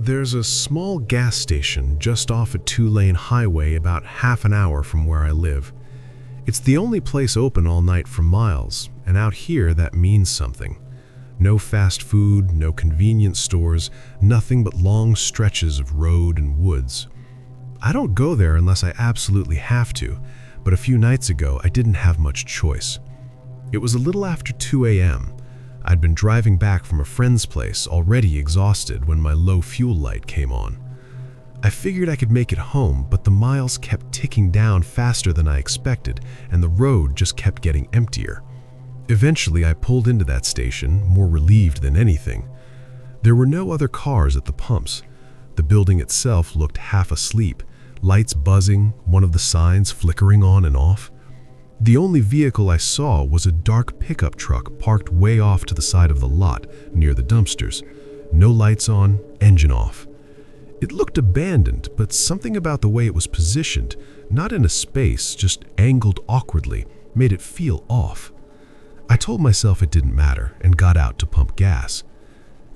There's a small gas station just off a two-lane highway about half an hour from where I live. It's the only place open all night for miles, and out here that means something. No fast food, no convenience stores, nothing but long stretches of road and woods. I don't go there unless I absolutely have to, but a few nights ago I didn't have much choice. It was a little after 2 a.m. I'd been driving back from a friend's place, already exhausted, when my low fuel light came on. I figured I could make it home, but the miles kept ticking down faster than I expected, and the road just kept getting emptier. Eventually, I pulled into that station, more relieved than anything. There were no other cars at the pumps. The building itself looked half asleep, lights buzzing, one of the signs flickering on and off. The only vehicle I saw was a dark pickup truck parked way off to the side of the lot, near the dumpsters. No lights on, engine off. It looked abandoned, but something about the way it was positioned, not in a space, just angled awkwardly, made it feel off. I told myself it didn't matter and got out to pump gas.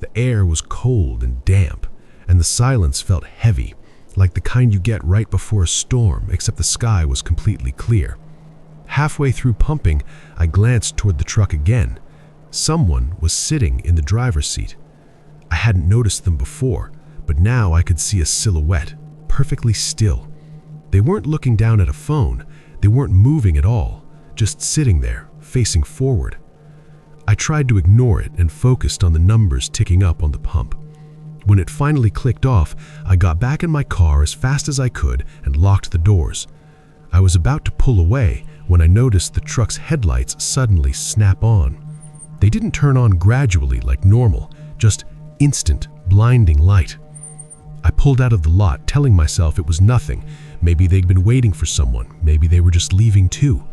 The air was cold and damp, and the silence felt heavy, like the kind you get right before a storm, except the sky was completely clear. Halfway through pumping, I glanced toward the truck again. Someone was sitting in the driver's seat. I hadn't noticed them before, but now I could see a silhouette, perfectly still. They weren't looking down at a phone, they weren't moving at all, just sitting there, facing forward. I tried to ignore it and focused on the numbers ticking up on the pump. When it finally clicked off, I got back in my car as fast as I could and locked the doors. I was about to pull away when I noticed the truck's headlights suddenly snap on. They didn't turn on gradually like normal, just instant, blinding light. I pulled out of the lot, telling myself it was nothing. Maybe they'd been waiting for someone, maybe they were just leaving too.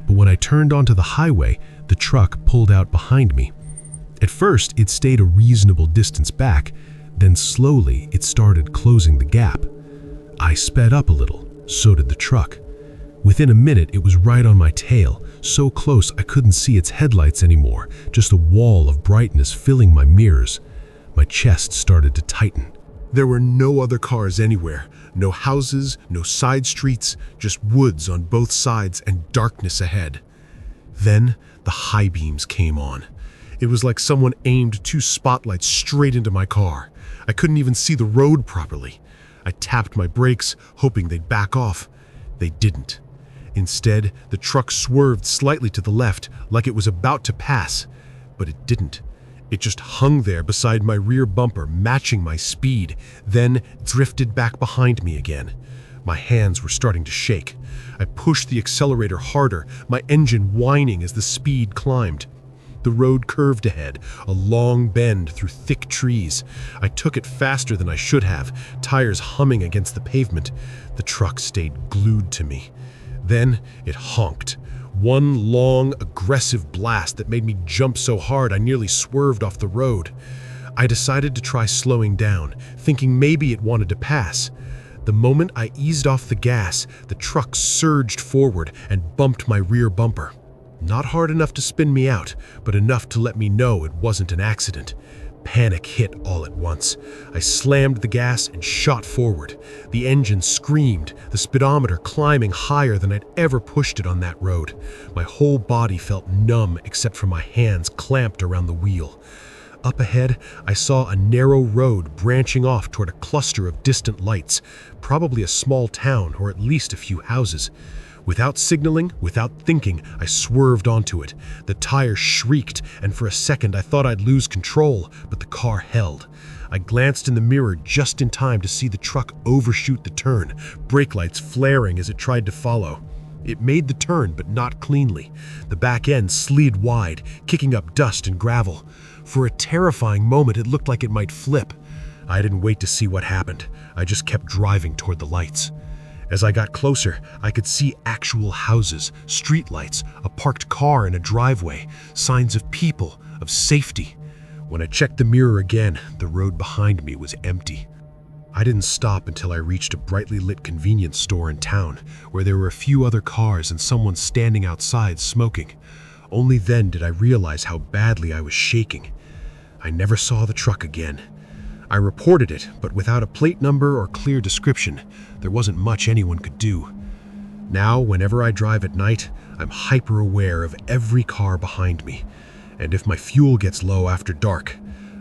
But when I turned onto the highway, the truck pulled out behind me. At first, it stayed a reasonable distance back, then slowly it started closing the gap. I sped up a little, so did the truck. Within a minute, it was right on my tail, so close I couldn't see its headlights anymore, just a wall of brightness filling my mirrors. My chest started to tighten. There were no other cars anywhere, no houses, no side streets, just woods on both sides and darkness ahead. Then the high beams came on. It was like someone aimed two spotlights straight into my car. I couldn't even see the road properly. I tapped my brakes, hoping they'd back off. They didn't. Instead, the truck swerved slightly to the left, like it was about to pass, but it didn't. It just hung there beside my rear bumper, matching my speed, then drifted back behind me again. My hands were starting to shake. I pushed the accelerator harder, my engine whining as the speed climbed. The road curved ahead, a long bend through thick trees. I took it faster than I should have, tires humming against the pavement. The truck stayed glued to me. Then it honked. One long, aggressive blast that made me jump so hard I nearly swerved off the road. I decided to try slowing down, thinking maybe it wanted to pass. The moment I eased off the gas, the truck surged forward and bumped my rear bumper. Not hard enough to spin me out, but enough to let me know it wasn't an accident. Panic hit all at once. I slammed the gas and shot forward. The engine screamed, the speedometer climbing higher than I'd ever pushed it on that road. My whole body felt numb except for my hands clamped around the wheel. Up ahead, I saw a narrow road branching off toward a cluster of distant lights, probably a small town or at least a few houses. Without signaling, without thinking, I swerved onto it. The tire shrieked, and for a second I thought I'd lose control, but the car held. I glanced in the mirror just in time to see the truck overshoot the turn, brake lights flaring as it tried to follow. It made the turn, but not cleanly. The back end slid wide, kicking up dust and gravel. For a terrifying moment, it looked like it might flip. I didn't wait to see what happened. I just kept driving toward the lights. As I got closer, I could see actual houses, streetlights, a parked car in a driveway, signs of people, of safety. When I checked the mirror again, the road behind me was empty. I didn't stop until I reached a brightly lit convenience store in town, where there were a few other cars and someone standing outside smoking. Only then did I realize how badly I was shaking. I never saw the truck again. I reported it, but without a plate number or clear description, there wasn't much anyone could do. Now, whenever I drive at night, I'm hyper aware of every car behind me. And if my fuel gets low after dark,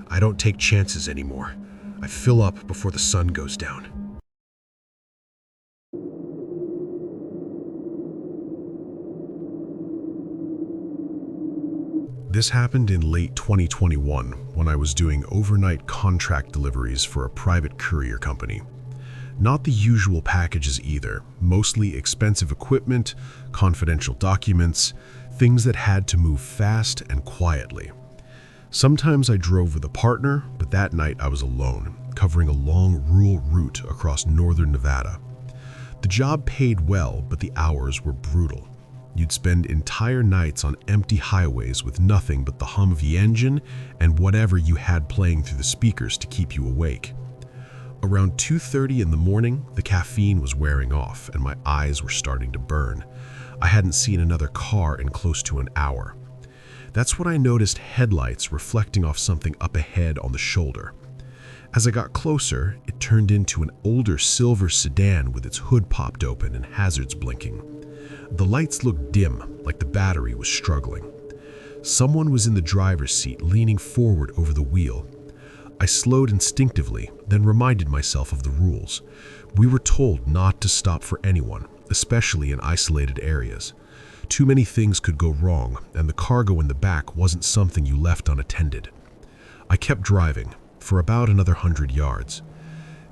I don't take chances anymore. I fill up before the sun goes down. This happened in late 2021 when I was doing overnight contract deliveries for a private courier company. Not the usual packages either, mostly expensive equipment, confidential documents, things that had to move fast and quietly. Sometimes I drove with a partner, but that night I was alone, covering a long rural route across northern Nevada. The job paid well, but the hours were brutal. You'd spend entire nights on empty highways with nothing but the hum of the engine and whatever you had playing through the speakers to keep you awake. Around 2:30 in the morning, the caffeine was wearing off and my eyes were starting to burn. I hadn't seen another car in close to an hour. That's when I noticed headlights reflecting off something up ahead on the shoulder. As I got closer, it turned into an older silver sedan with its hood popped open and hazards blinking. The lights looked dim, like the battery was struggling. Someone was in the driver's seat, leaning forward over the wheel. I slowed instinctively, then reminded myself of the rules. We were told not to stop for anyone, especially in isolated areas. Too many things could go wrong, and the cargo in the back wasn't something you left unattended. I kept driving for about another 100 yards.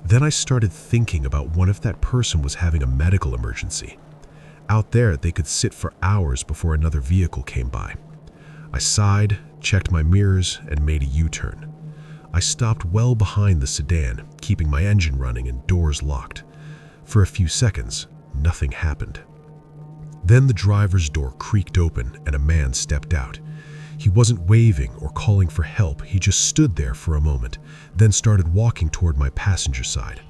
Then I started thinking about what if that person was having a medical emergency. Out there, they could sit for hours before another vehicle came by. I sighed, checked my mirrors, and made a U-turn. I stopped well behind the sedan, keeping my engine running and doors locked. For a few seconds, nothing happened. Then the driver's door creaked open and a man stepped out. He wasn't waving or calling for help, he just stood there for a moment, then started walking toward my passenger side.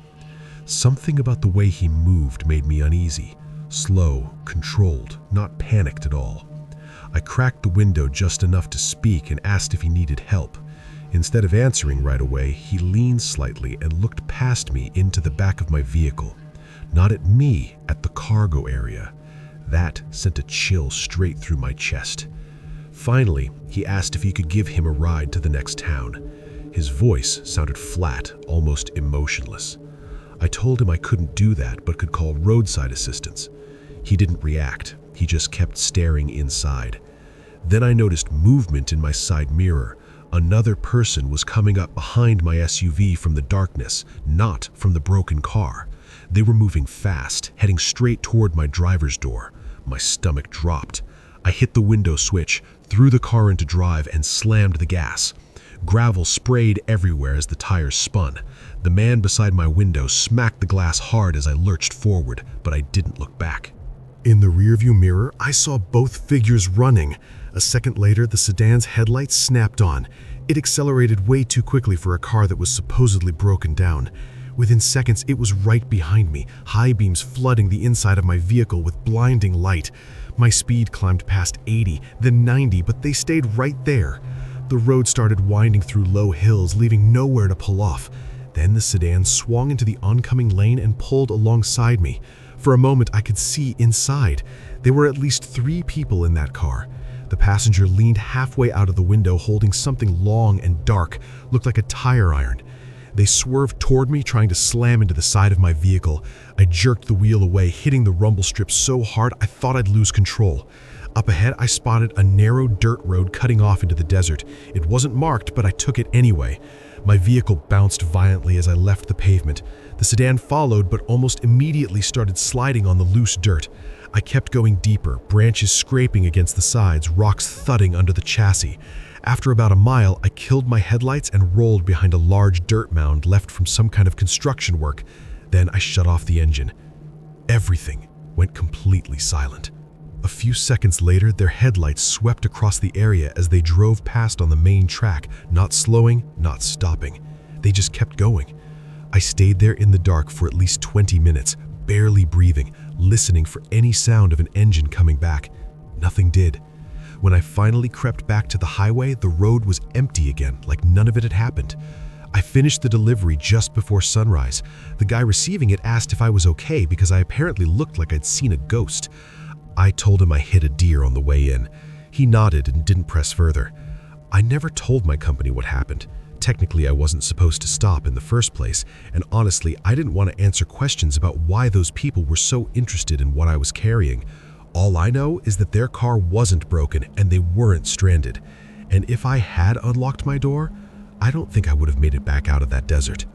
Something about the way he moved made me uneasy. Slow, controlled, not panicked at all. I cracked the window just enough to speak and asked if he needed help. Instead of answering right away, he leaned slightly and looked past me into the back of my vehicle. Not at me, at the cargo area. That sent a chill straight through my chest. Finally, he asked if he could give him a ride to the next town. His voice sounded flat, almost emotionless. I told him I couldn't do that, but could call roadside assistance. He didn't react. He just kept staring inside. Then I noticed movement in my side mirror. Another person was coming up behind my SUV from the darkness, not from the broken car. They were moving fast, heading straight toward my driver's door. My stomach dropped. I hit the window switch, threw the car into drive, and slammed the gas. Gravel sprayed everywhere as the tires spun. The man beside my window smacked the glass hard as I lurched forward, but I didn't look back. In the rearview mirror, I saw both figures running. A second later, the sedan's headlights snapped on. It accelerated way too quickly for a car that was supposedly broken down. Within seconds, it was right behind me, high beams flooding the inside of my vehicle with blinding light. My speed climbed past 80, then 90, but they stayed right there. The road started winding through low hills, leaving nowhere to pull off. Then the sedan swung into the oncoming lane and pulled alongside me. For a moment, I could see inside. There were at least 3 people in that car. The passenger leaned halfway out of the window holding something long and dark, looked like a tire iron. They swerved toward me, trying to slam into the side of my vehicle. I jerked the wheel away, hitting the rumble strip so hard I thought I'd lose control. Up ahead, I spotted a narrow dirt road cutting off into the desert. It wasn't marked, but I took it anyway. My vehicle bounced violently as I left the pavement. The sedan followed, but almost immediately started sliding on the loose dirt. I kept going deeper, branches scraping against the sides, rocks thudding under the chassis. After about a mile, I killed my headlights and rolled behind a large dirt mound left from some kind of construction work. Then I shut off the engine. Everything went completely silent. A few seconds later, their headlights swept across the area as they drove past on the main track, not slowing, not stopping. They just kept going. I stayed there in the dark for at least 20 minutes, barely breathing, listening for any sound of an engine coming back. Nothing did. When I finally crept back to the highway, the road was empty again, like none of it had happened. I finished the delivery just before sunrise. The guy receiving it asked if I was okay because I apparently looked like I'd seen a ghost. I told him I hit a deer on the way in. He nodded and didn't press further. I never told my company what happened. Technically, I wasn't supposed to stop in the first place, and honestly, I didn't want to answer questions about why those people were so interested in what I was carrying. All I know is that their car wasn't broken and they weren't stranded. And if I had unlocked my door, I don't think I would have made it back out of that desert.